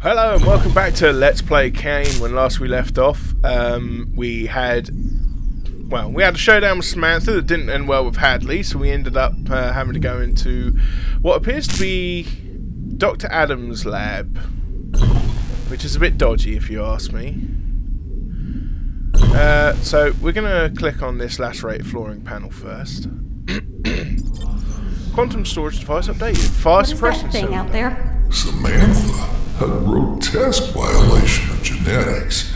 Hello and welcome back to Let's Play CAYNE. When last we left off, we had a showdown with Samantha that didn't end well with Hadley, so we ended up having to go into what appears to be Dr. Adams' lab, which is a bit dodgy if you ask me. So we're going to click on this lacerated flooring panel first. Quantum storage device updated. Fire suppression thing out there? Samantha, a grotesque violation of genetics,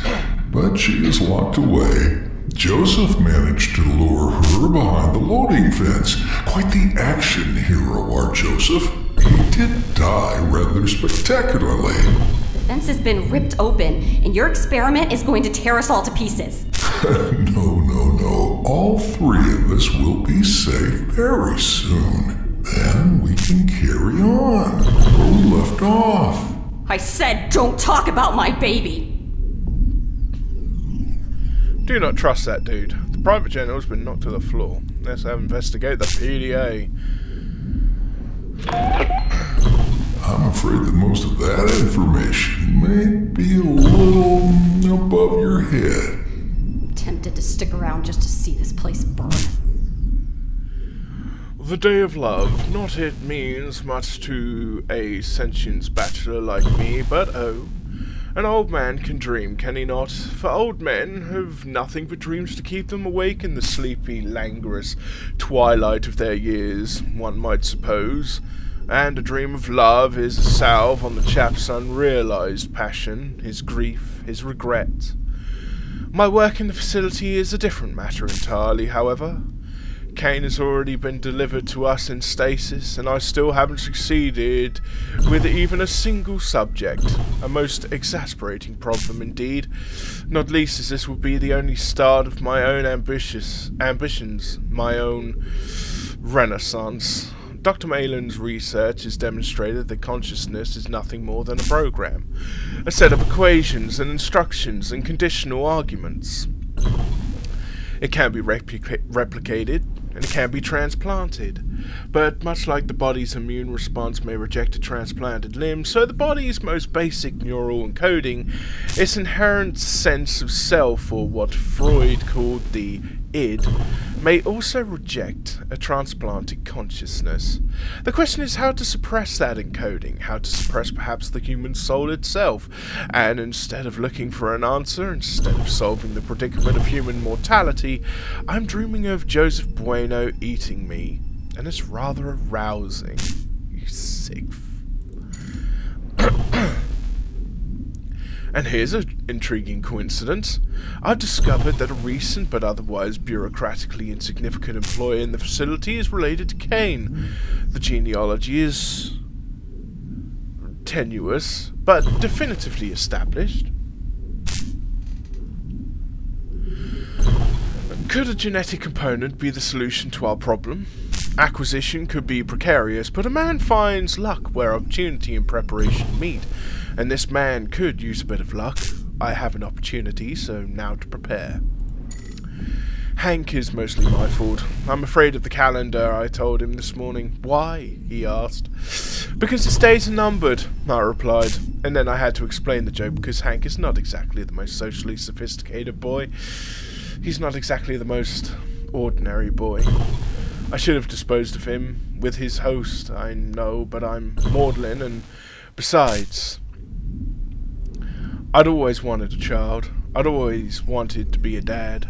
but she is locked away. Joseph managed to lure her behind the loading fence. Quite the action hero, our Joseph. He did die rather spectacularly. The fence has been ripped open, and your experiment is going to tear us all to pieces. No. All three of us will be safe very soon. Then we can carry on where we left off. I said don't talk about my baby! Do not trust that dude. The private general's been knocked to the floor. Let's investigate the PDA. I'm afraid that most of that information may be a little above your head. Tempted to stick around just to see this place burn. The day of love, not it means much to a sentient bachelor like me, but oh, an old man can dream, can he not? For old men have nothing but dreams to keep them awake in the sleepy, languorous twilight of their years, one might suppose. And a dream of love is a salve on the chap's unrealized passion, his grief, his regret. My work in the facility is a different matter entirely, however. CAYNE has already been delivered to us in stasis, and I still haven't succeeded with even a single subject. A most exasperating problem indeed, not least as this will be the only start of my own ambitions, my own renaissance. Dr. Malin's research has demonstrated that consciousness is nothing more than a program, a set of equations and instructions and conditional arguments. It can be replicated, and it can be transplanted. But much like the body's immune response may reject a transplanted limb, so the body's most basic neural encoding, its inherent sense of self, or what Freud called the id, may also reject a transplanted consciousness. The question is how to suppress that encoding, how to suppress perhaps the human soul itself, and instead of looking for an answer, instead of solving the predicament of human mortality, I'm dreaming of Joseph Bueno eating me, and it's rather arousing. You sick And here's an intriguing coincidence. I've discovered that a recent but otherwise bureaucratically insignificant employee in the facility is related to CAYNE. The genealogy is tenuous, but definitively established. Could a genetic component be the solution to our problem? Acquisition could be precarious, but a man finds luck where opportunity and preparation meet, and this man could use a bit of luck. I have an opportunity, so now to prepare. Hank is mostly my fault. I'm afraid of the calendar, I told him this morning. Why? He asked. Because his days are numbered, I replied, and then I had to explain the joke because Hank is not exactly the most socially sophisticated boy. He's not exactly the most ordinary boy. I should have disposed of him with his host, I know, but I'm maudlin, and besides, I'd always wanted a child. I'd always wanted to be a dad.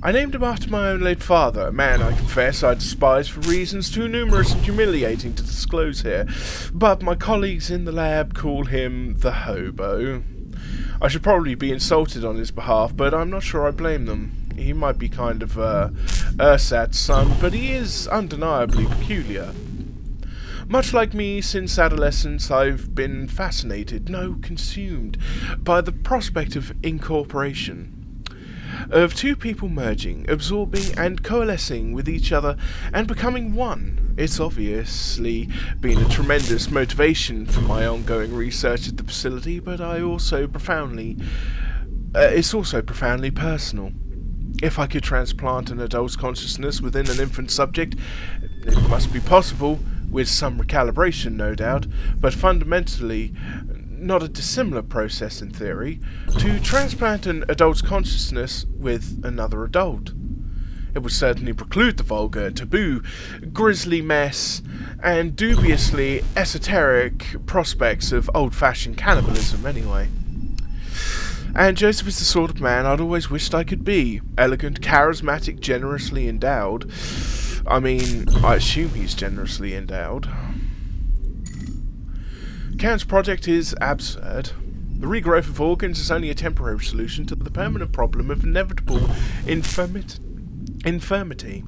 I named him after my own late father, a man I confess I despise for reasons too numerous and humiliating to disclose here, but my colleagues in the lab call him the hobo. I should probably be insulted on his behalf, but I'm not sure I blame them. He might be kind of Ursat's son, but he is undeniably peculiar. Much like me, since adolescence, I've been fascinated, no, consumed, by the prospect of incorporation. Of two people merging, absorbing and coalescing with each other and becoming one. It's obviously been a tremendous motivation for my ongoing research at the facility, but it's also profoundly personal. If I could transplant an adult's consciousness within an infant subject, it must be possible, with some recalibration no doubt, but fundamentally not a dissimilar process in theory, to transplant an adult's consciousness with another adult. It would certainly preclude the vulgar, taboo, grisly mess, and dubiously esoteric prospects of old-fashioned cannibalism anyway. And Joseph is the sort of man I'd always wished I could be. Elegant, charismatic, generously endowed. I mean, I assume he's generously endowed. CAYNE's project is absurd. The regrowth of organs is only a temporary solution to the permanent problem of inevitable infirmity.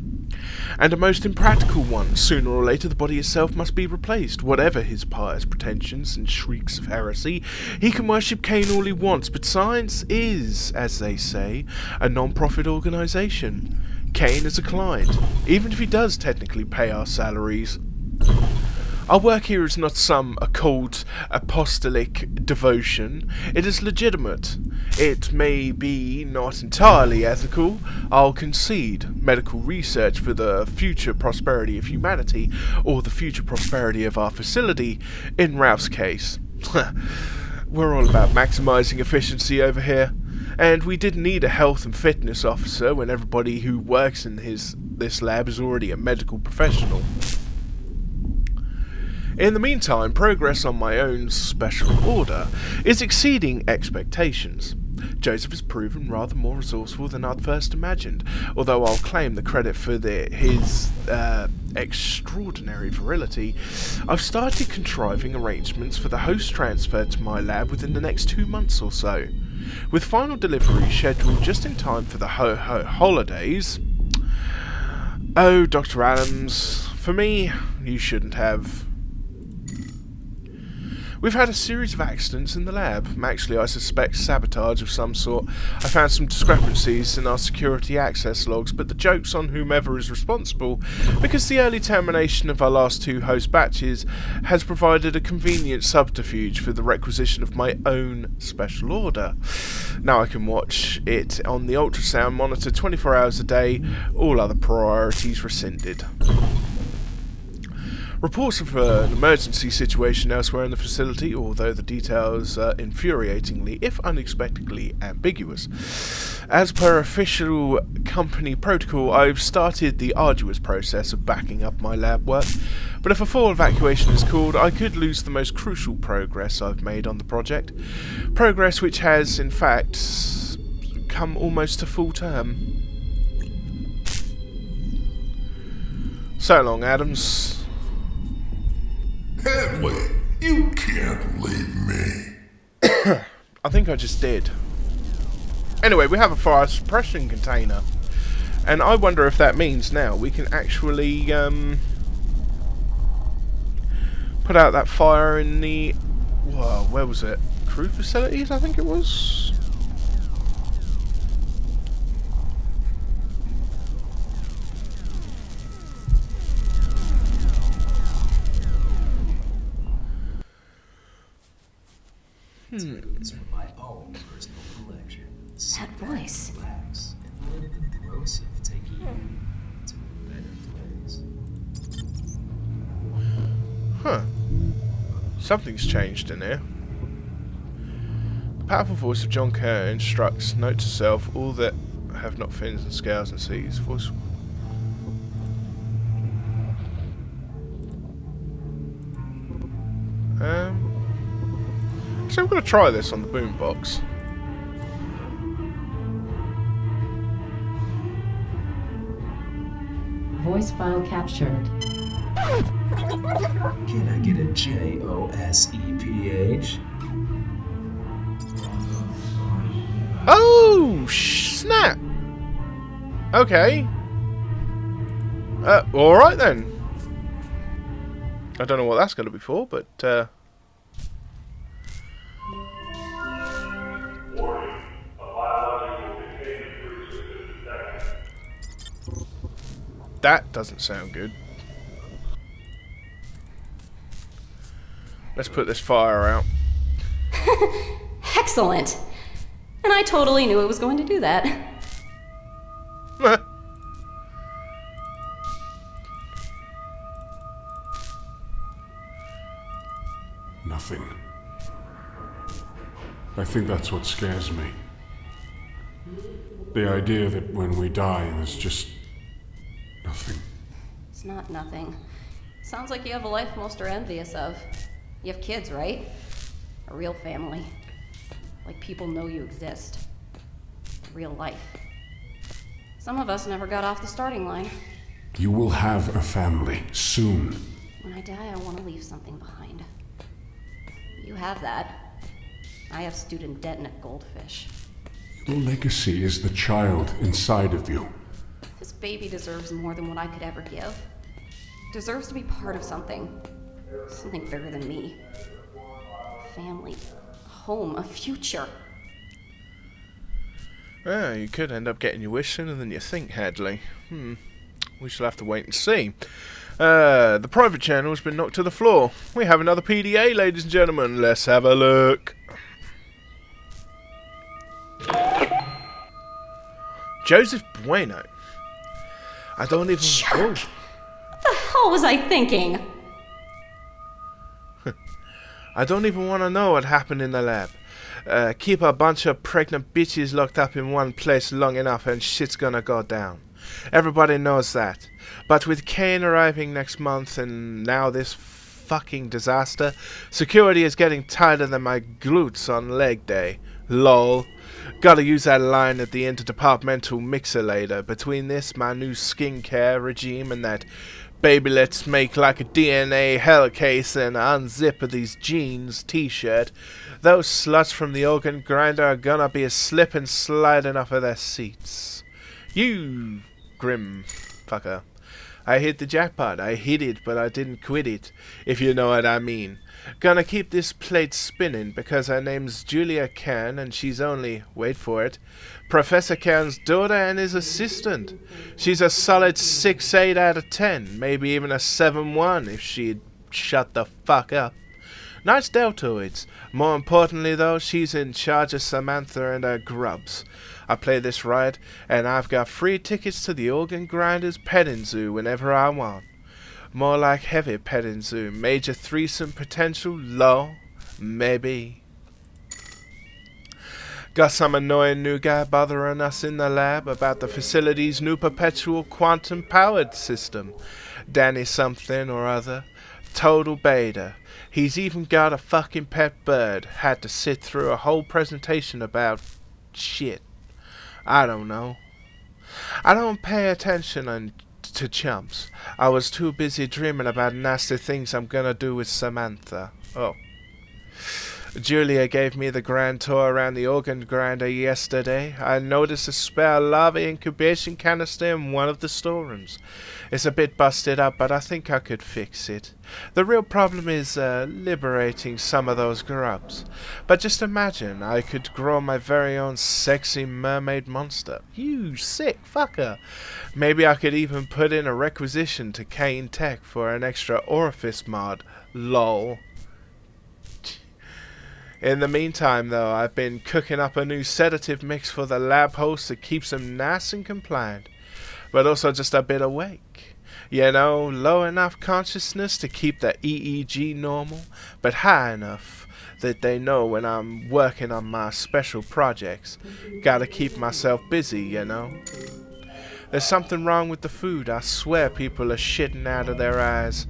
And a most impractical one. Sooner or later the body itself must be replaced. Whatever his pious pretensions and shrieks of heresy, he can worship CAYNE all he wants, but science is, as they say, a non-profit organisation. CAYNE is a client, even if he does technically pay our salaries. Our work here is not some occult, apostolic devotion. It is legitimate. It may be not entirely ethical, I'll concede. Medical research for the future prosperity of humanity, or the future prosperity of our facility, in Ralph's case. We're all about maximising efficiency over here. And we didn't need a health and fitness officer when everybody who works in this lab is already a medical professional. In the meantime, progress on my own special order is exceeding expectations. Joseph has proven rather more resourceful than I'd first imagined, although I'll claim the credit for his extraordinary virility. I've started contriving arrangements for the host transfer to my lab within the next 2 months or so, with final delivery scheduled just in time for the holidays. Oh, Dr. Adams, for me, you shouldn't have. We've had a series of accidents in the lab. Actually, I suspect sabotage of some sort. I found some discrepancies in our security access logs, but the joke's on whomever is responsible, because the early termination of our last 2 host batches has provided a convenient subterfuge for the requisition of my own special order. Now I can watch it on the ultrasound monitor 24 hours a day, all other priorities rescinded. Reports of an emergency situation elsewhere in the facility, although the details are infuriatingly, if unexpectedly, ambiguous. As per official company protocol, I've started the arduous process of backing up my lab work, but if a full evacuation is called, I could lose the most crucial progress I've made on the project. Progress which has, in fact, come almost to full term. So long, Adams. Hadley, you can't leave me. I think I just did. Anyway, we have a fire suppression container. And I wonder if that means now we can actually put out that fire in the... Whoa, where was it? Crew facilities, I think it was? From my own personal collection. That voice. Relax and let the corrosive take you to a better place. Huh. Something's changed in here. The powerful voice of John Kerr instructs, note to self, all that have not fins and scales and seas. Voice... So I'm going to try this on the boombox. Voice file captured. Can I get a JOSEPH? Oh, snap! Okay. Alright then. I don't know what that's going to be for, but, that doesn't sound good. Let's put this fire out. Excellent! And I totally knew it was going to do that. Nothing. I think that's what scares me. The idea that when we die, there's just nothing. It's not nothing. Sounds like you have a life most are envious of. You have kids, right? A real family. Like people know you exist. Real life. Some of us never got off the starting line. You will have a family soon. When I die, I want to leave something behind. You have that. I have student debt and a goldfish. Your legacy is the child inside of you. This baby deserves more than what I could ever give. Deserves to be part of something. Something bigger than me. Family. A home. A future. Well, you could end up getting your wish sooner than you think, Hadley. We shall have to wait and see. The private channel's been knocked to the floor. We have another PDA, ladies and gentlemen. Let's have a look. Joseph Bueno. I don't even... Oh. What the hell was I thinking? I don't even want to know what happened in the lab. Keep a bunch of pregnant bitches locked up in one place long enough and shit's gonna go down. Everybody knows that. But with CAYNE arriving next month and now this fucking disaster, security is getting tighter than my glutes on leg day. Lol. Gotta use that line at the interdepartmental mixer later. Between this, my new skincare regime, and that baby let's make like a DNA hell case and unzip of these jeans t-shirt, those sluts from the organ grinder are gonna be a slip and sliding off of their seats. You grim fucker. I hit the jackpot. I hit it, but I didn't quit it, if you know what I mean. Gonna keep this plate spinning because her name's Julia Cairn and she's only, wait for it, Professor Cairn's daughter and his assistant. She's a solid 6/8 out of 10, maybe even a 7/1 if she'd shut the fuck up. Nice deltoids. More importantly though, she's in charge of Samantha and her grubs. I play this right, and I've got free tickets to the Organ Grinders petting zoo whenever I want. More like heavy petting zoo, major threesome potential, low, maybe. Got some annoying new guy bothering us in the lab about the facility's new perpetual quantum powered system. Danny something or other. Total beta. He's even got a fucking pet bird. Had to sit through a whole presentation about shit. I don't know. I don't pay attention to chumps. I was too busy dreaming about nasty things I'm gonna do with Samantha. Oh. Julia gave me the grand tour around the organ grinder yesterday. I noticed a spare lava incubation canister in one of the storerooms. It's a bit busted up, but I think I could fix it. The real problem is liberating some of those grubs. But just imagine I could grow my very own sexy mermaid monster. You sick fucker. Maybe I could even put in a requisition to CAYNE Tech for an extra orifice mod. Lol. In the meantime, though, I've been cooking up a new sedative mix for the lab host that keeps them nice and compliant, but also just a bit awake. You know, low enough consciousness to keep the EEG normal, but high enough that they know when I'm working on my special projects. Gotta keep myself busy, you know. There's something wrong with the food. I swear people are shitting out of their eyes.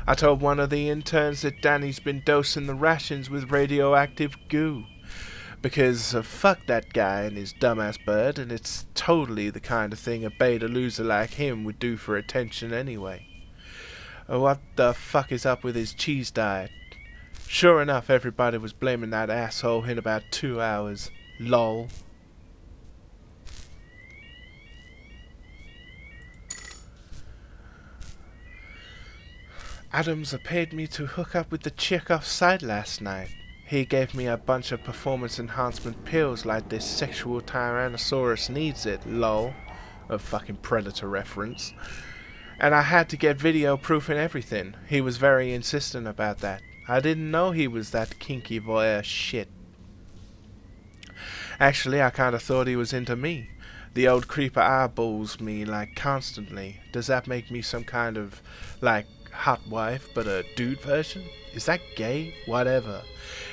I told one of the interns that Danny's been dosing the rations with radioactive goo. Because fuck that guy and his dumbass bird, and it's totally the kind of thing a beta loser like him would do for attention anyway. What the fuck is up with his cheese diet? Sure enough, everybody was blaming that asshole in about 2 hours. Lol. Adams paid me to hook up with the chick off site last night. He gave me a bunch of performance enhancement pills like this sexual Tyrannosaurus needs it, lol. A fucking Predator reference. And I had to get video proof and everything. He was very insistent about that. I didn't know he was that kinky voyeur shit. Actually, I kinda thought he was into me. The old creeper eyeballs me, like, constantly. Does that make me some kind of, like, hot wife, but a dude version? Is that gay? Whatever.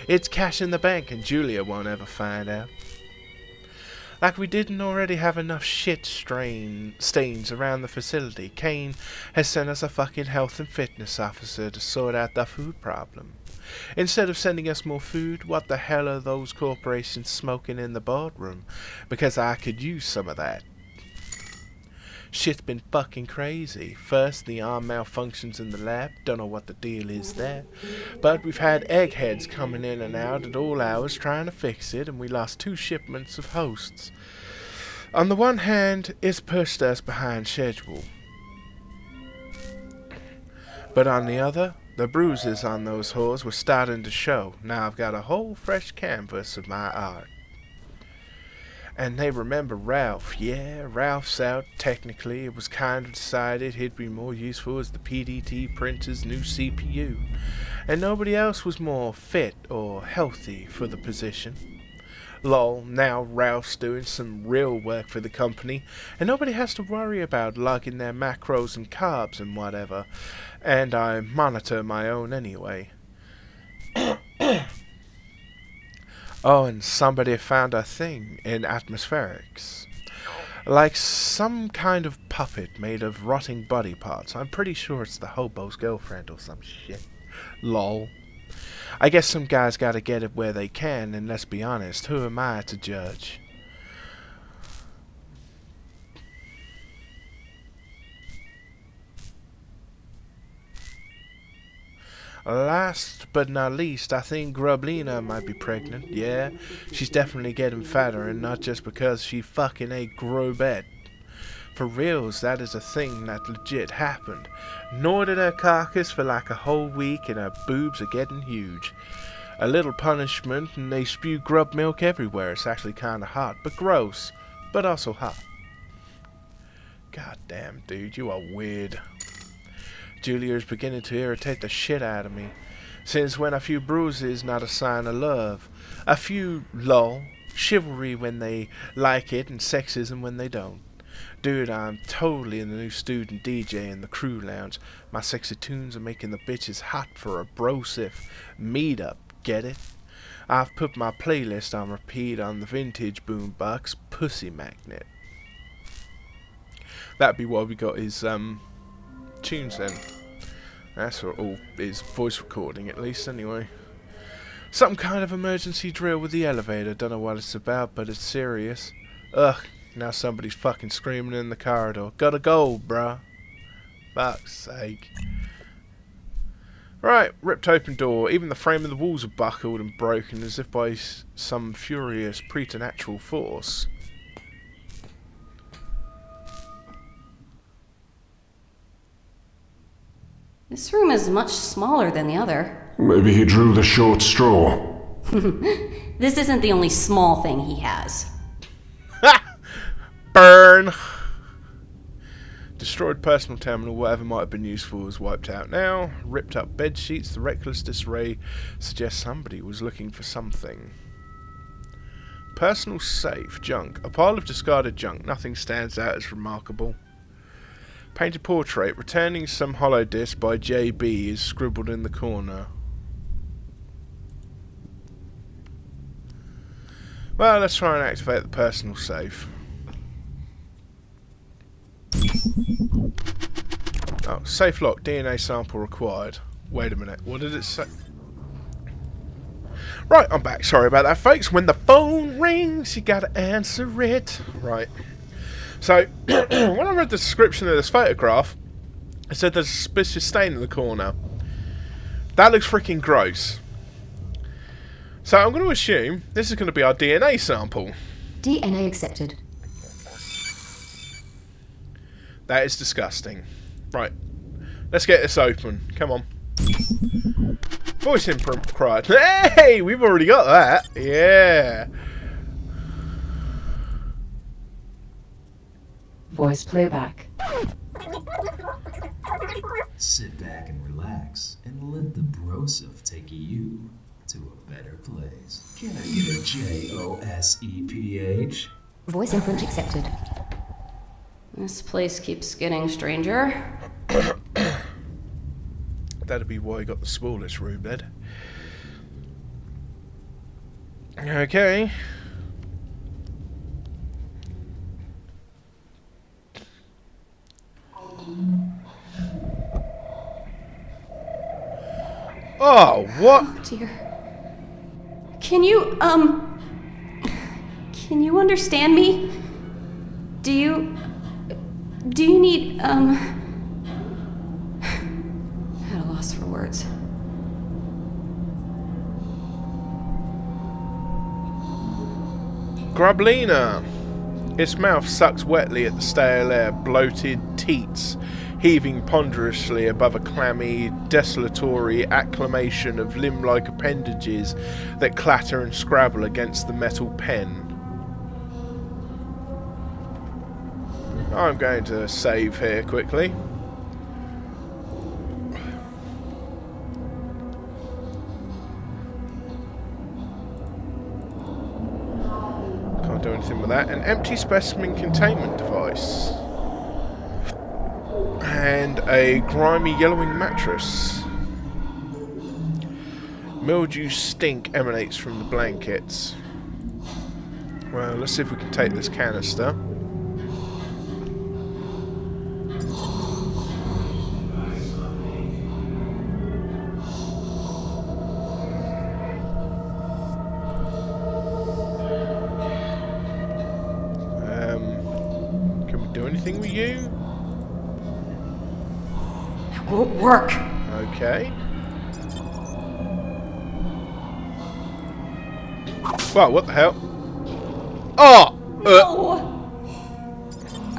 It's cash in the bank and Julia won't ever find out. Like we didn't already have enough shit stains around the facility, CAYNE has sent us a fucking health and fitness officer to sort out the food problem. Instead of sending us more food, what the hell are those corporations smoking in the boardroom? Because I could use some of that. Shit's been fucking crazy. First, the arm malfunctions in the lab. Don't know what the deal is there. But we've had eggheads coming in and out at all hours trying to fix it, and we lost 2 shipments of hosts. On the one hand, it's pushed us behind schedule. But on the other, the bruises on those whores were starting to show. Now I've got a whole fresh canvas of my art. And they remember Ralph. Yeah, Ralph's out. Technically, it was kind of decided he'd be more useful as the PDT printer's new CPU. And nobody else was more fit or healthy for the position. Lol, now Ralph's doing some real work for the company, and nobody has to worry about logging their macros and carbs and whatever. And I monitor my own anyway. Oh, and somebody found a thing in atmospherics. Like some kind of puppet made of rotting body parts. I'm pretty sure it's the hobo's girlfriend or some shit. Lol. I guess some guys gotta get it where they can, and let's be honest, who am I to judge? Last but not least, I think Grublina might be pregnant. Yeah, she's definitely getting fatter, and not just because she fucking ate Grobet. For reals, that is a thing that legit happened. Gnawed at her carcass for like a whole week, and her boobs are getting huge. A little punishment, and they spew grub milk everywhere. It's actually kinda hot, but gross, but also hot. God damn, dude, you are weird. Julia is beginning to irritate the shit out of me. Since when a few bruises not a sign of love? A few, lol, chivalry when they like it and sexism when they don't. Dude, I'm totally in the new student DJ in the crew lounge. My sexy tunes are making the bitches hot for a brosif meetup, get it? I've put my playlist on repeat on the vintage boombox Pussy Magnet. That'd be why we got his tunes then. That's all his voice recording, at least, anyway. Some kind of emergency drill with the elevator. Don't know what it's about, but it's serious. Ugh, now somebody's fucking screaming in the corridor. Gotta go, bruh. Fuck's sake. Right, ripped open door. Even the frame of the walls are buckled and broken as if by some furious preternatural force. This room is much smaller than the other. Maybe he drew the short straw. This isn't the only small thing he has. Ha! Burn! Destroyed personal terminal, whatever might have been useful is wiped out now. Ripped up bed sheets, the reckless disarray suggests somebody was looking for something. Personal safe, junk. A pile of discarded junk, nothing stands out as remarkable. Painted portrait, returning some hollow disc by JB is scribbled in the corner. Well, let's try and activate the personal safe. Oh, safe lock, DNA sample required. Wait a minute, what did it say? Right, I'm back. Sorry about that, folks. When the phone rings, you gotta answer it. Right. So, when I read the description of this photograph, it said there's a suspicious stain in the corner. That looks freaking gross. So I'm going to assume this is going to be our DNA sample. DNA accepted. That is disgusting. Right, let's get this open. Come on. Voice imprint cried. Hey, we've already got that. Yeah. Voice playback. Sit back and relax and let the brosif take you to a better place. Can I get a JOSEPH? Voice input accepted. This place keeps getting stranger. That'd be why he got the smallest room then. Okay. Oh, what? Oh dear. Can you understand me? Do you need, at a loss for words. Grublina. Its mouth sucks wetly at the stale air, bloated teats heaving ponderously above a clammy, desolatory acclamation of limb-like appendages that clatter and scrabble against the metal pen. I'm going to save here quickly. Can't do anything with that. An empty specimen containment device. And a grimy yellowing mattress. Mildew stink emanates from the blankets. Well, let's see if we can take this canister. Can we do anything with you? Won't work. Okay. Well, what the hell? Oh!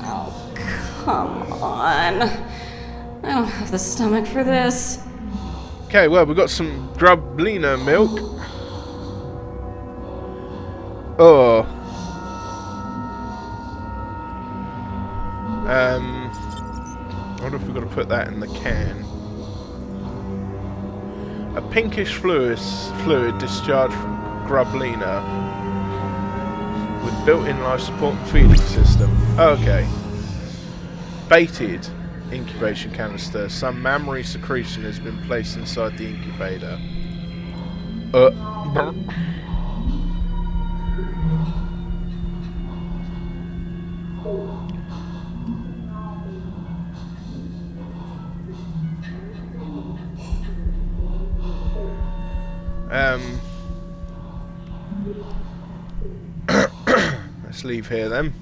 Oh, come on. I don't have the stomach for this. Okay, well, we've got some Grublina milk. Oh. I wonder if we've got to put that in the can. A pinkish fluid discharged from Grublina with built-in life support and feeding system. Okay. Baited incubation canister. Some mammary secretion has been placed inside the incubator. Let's leave here then.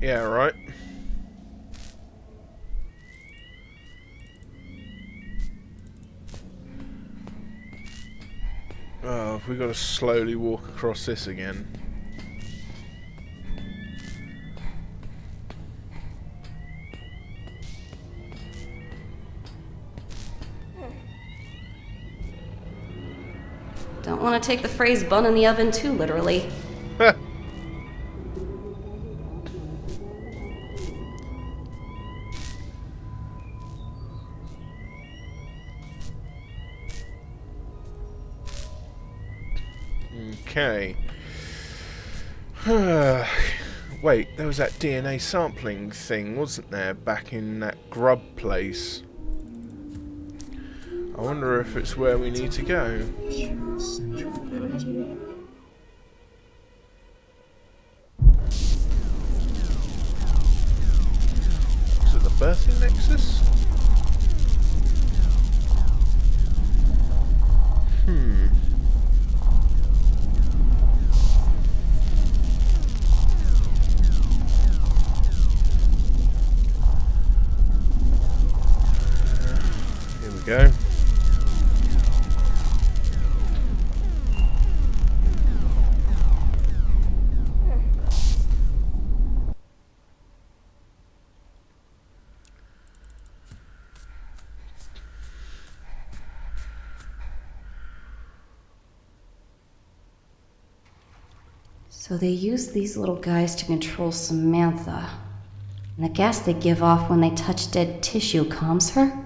Yeah, right. Oh, we've got to slowly walk across this again. Don't want to take the phrase bun in the oven too literally. Okay. Wait, there was that DNA sampling thing, wasn't there, back in that grub place? I wonder if it's where we need to go. Is it the birthing nexus? Here we go. So they used these little guys to control Samantha. And the gas they give off when they touch dead tissue calms her?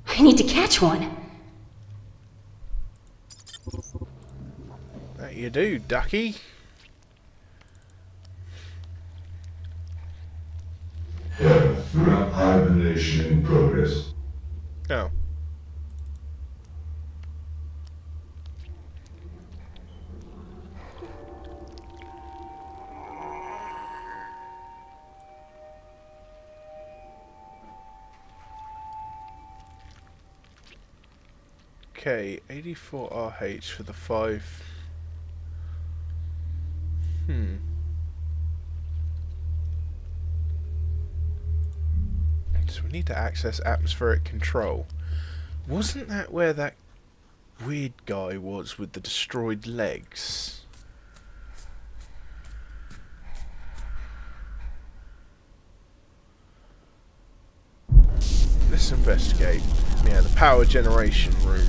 I need to catch one. That you do, ducky. Hibernation in progress. Oh. Okay, 84 RH for the 5. So we need to access atmospheric control. Wasn't that where that weird guy was with the destroyed legs? Let's investigate. Yeah, the power generation room.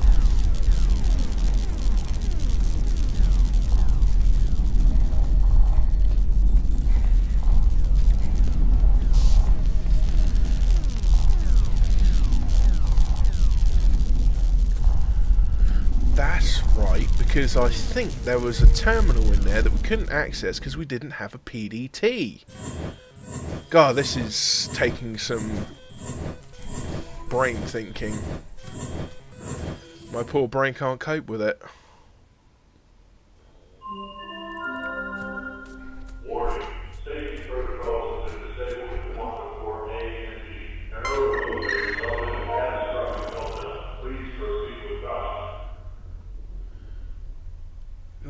That's right, because I think there was a terminal in there that we couldn't access because we didn't have a PDT. God, this is taking some brain thinking. My poor brain can't cope with it. Warning. Safety protocols have been disabled to 1.4 A and B. An overload has resulted in catastrophic meltdown. Please proceed with caution.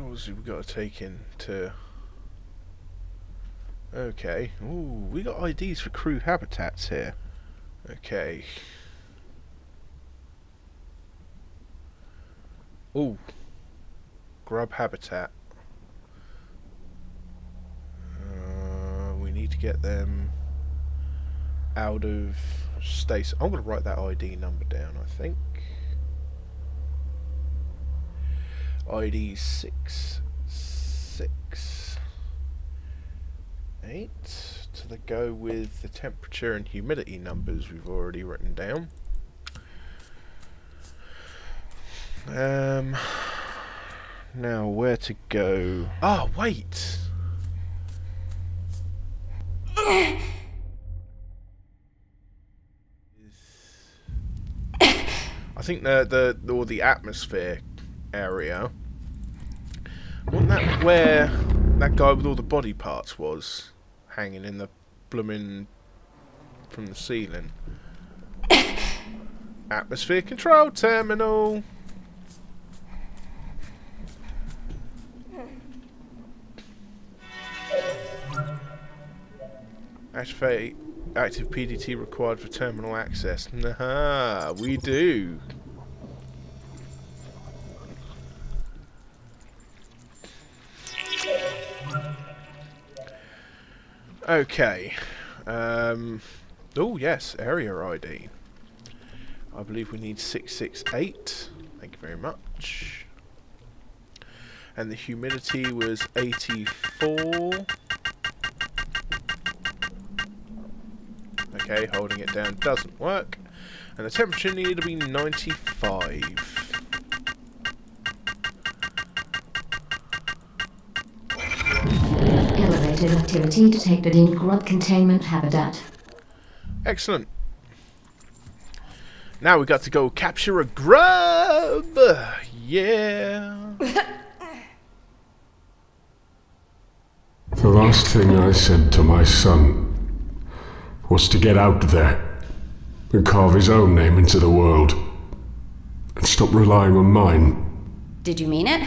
Obviously we've got to take into... Okay. Ooh, we got IDs for crew habitats here. Okay. Ooh. Grub habitat. We need to get them out of stasis. I'm going to write that ID number down, I think. ID 668 to the go with the temperature and humidity numbers we've already written down. Now where to go? Oh, wait. I think the atmosphere area. Wasn't that where that guy with all the body parts was hanging in the blooming from the ceiling? Atmosphere control terminal. Activate active PDT required for terminal access. Nah, we do. Okay. Oh yes, area ID. I believe we need 668. Thank you very much. And the humidity was 84. Okay, holding it down doesn't work. And the temperature needed to be 95. Elevated activity detected in grub containment habitat. Excellent. Now we got to go capture a grub. Yeah. The last thing I said to my son was to get out there and carve his own name into the world and stop relying on mine. Did you mean it?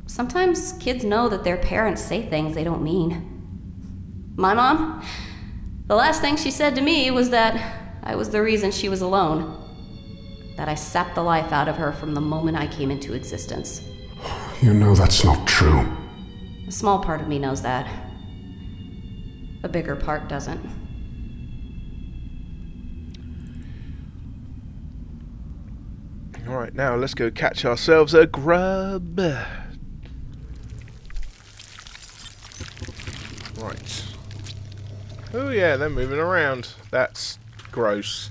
Sometimes kids know that their parents say things they don't mean. My mom, the last thing she said to me was that I was the reason she was alone. That I sapped the life out of her from the moment I came into existence. You know that's not true. A small part of me knows that. A bigger part doesn't. Alright, now let's go catch ourselves a grub. Right. Oh yeah, they're moving around. That's gross.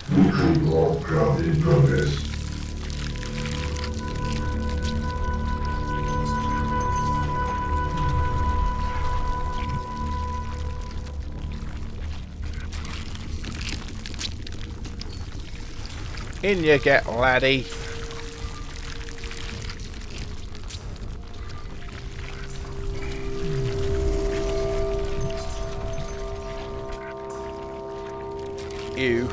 Lockdown in progress. In you get, laddie. Ew.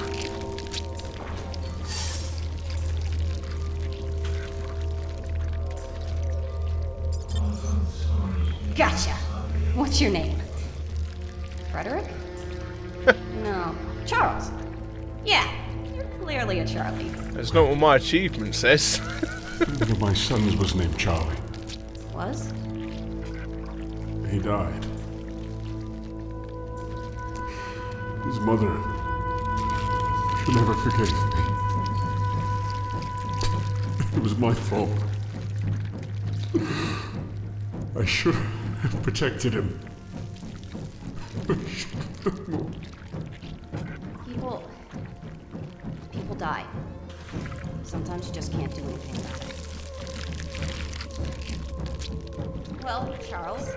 Gotcha. What's your name? Frederick? No. Charles. Yeah, you're clearly a Charlie. That's not what my achievement says. One of my sons was named Charlie. Was? He died. His mother. She never forgave me. It was my fault. I should have protected him. People die. Sometimes you just can't do anything about it. Well, Charles,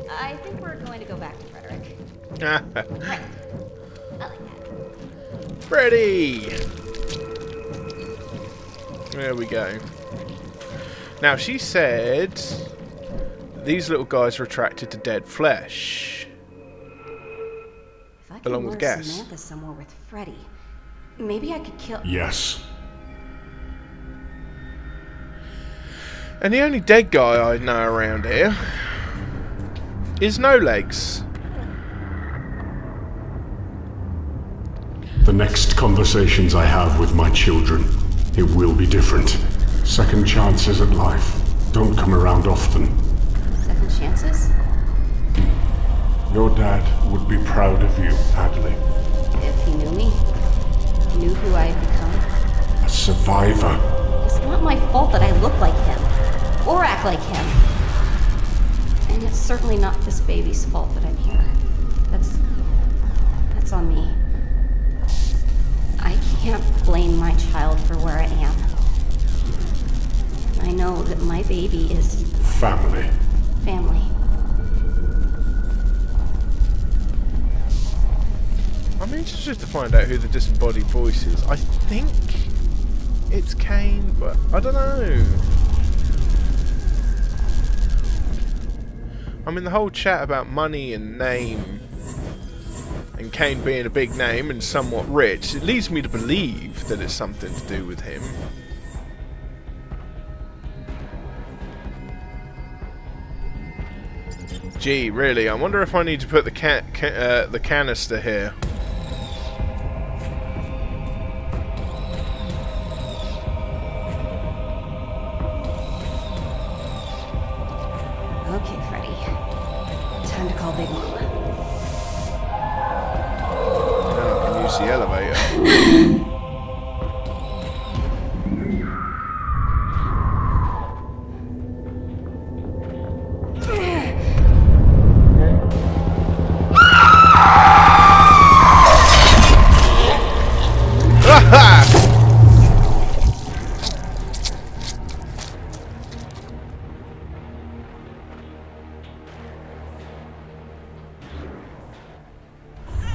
I think we're going to go back to Frederick. Right. I like that. Freddy! There we go. Now, she said these little guys are attracted to dead flesh. If I could Along with lure gas. Samantha somewhere with Freddy, maybe I could kill... Yes. And the only dead guy I know around here is No Legs. The next conversations I have with my children, it will be different. Second chances at life don't come around often. Second chances? Your dad would be proud of you, Hadley. If he knew me, knew who I had become. A survivor. It's not my fault that I look like him, or act like him. And it's certainly not this baby's fault that I'm here. That's on me. I can't blame my child for where I am. I know that my baby is Family. family. I'm interested to find out who the disembodied voice is. I think it's CAYNE, but I don't know. I mean, the whole chat about money and name, and CAYNE being a big name and somewhat rich, it leads me to believe that it's something to do with him. Gee, really, I wonder if I need to put the canister here. Okay, Freddy. Time to call Big Mama. Now I can use the elevator.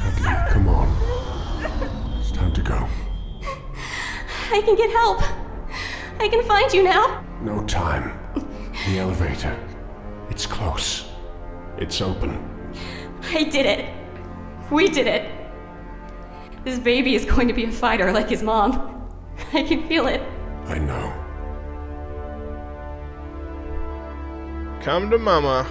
Hadley, come on. It's time to go. I can get help. I can find you now. No time. The elevator. It's close. It's open. I did it. We did it. This baby is going to be a fighter like his mom. I can feel it. I know. Come to Mama.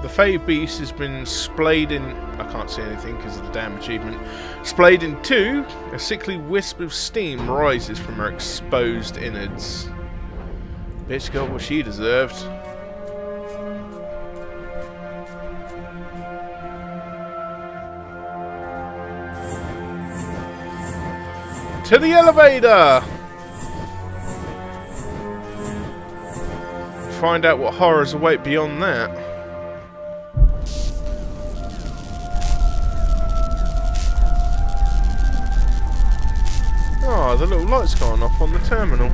The Fey Beast has been splayed in... I can't see anything because of the damn achievement. Splayed in two. A sickly wisp of steam rises from her exposed innards. Bitch got what she deserved. To the elevator! find out what horrors await beyond that. Oh, the little light's gone off on the terminal.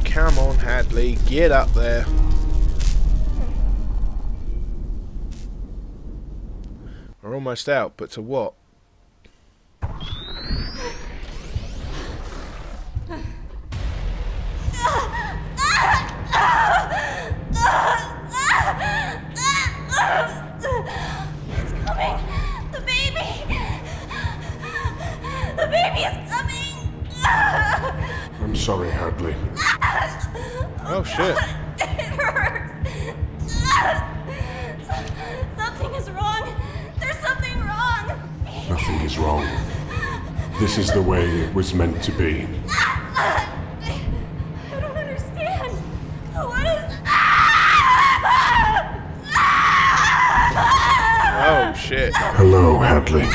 Come on, Hadley, get up there. We're almost out, but to what? It's coming! The baby! The baby is coming! I'm sorry, Hadley. Oh shit. It hurts! Something is wrong! There's something wrong! Nothing is wrong. This is the way it was meant to be. I don't understand. What is... Oh shit. Hello, Hadley.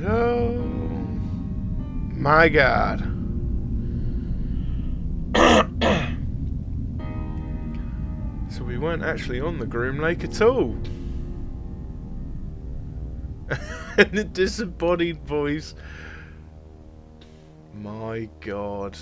Oh my god. So we weren't actually on the Groom Lake at all. And the disembodied voice. My god.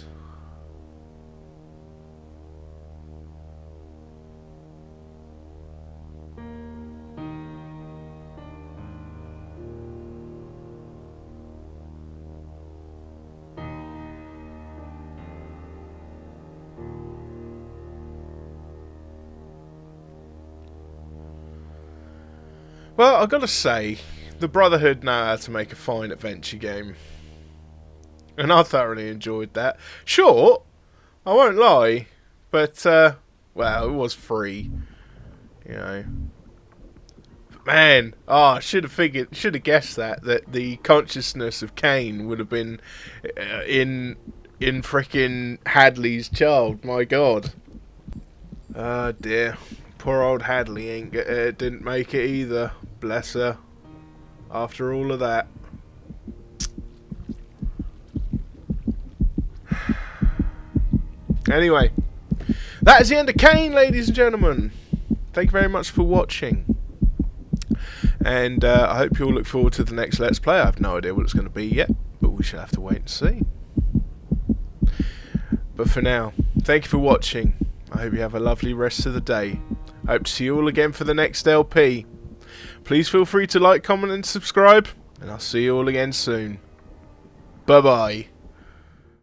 Well, I've got to say, the Brotherhood know how to make a fine adventure game. And I thoroughly enjoyed that. Short, I won't lie, but, well, it was free, you know. But man, I should have guessed that the consciousness of CAYNE would have been in frickin' Hadley's child, my god. Oh dear. Poor old Hadley didn't make it either. Bless her. After all of that. Anyway, that is the end of CAYNE, ladies and gentlemen. Thank you very much for watching. And I hope you all look forward to the next Let's Play. I have no idea what it's going to be yet, but we shall have to wait and see. But for now, thank you for watching. I hope you have a lovely rest of the day. I hope to see you all again for the next LP. Please feel free to like, comment and subscribe. And I'll see you all again soon. Bye bye.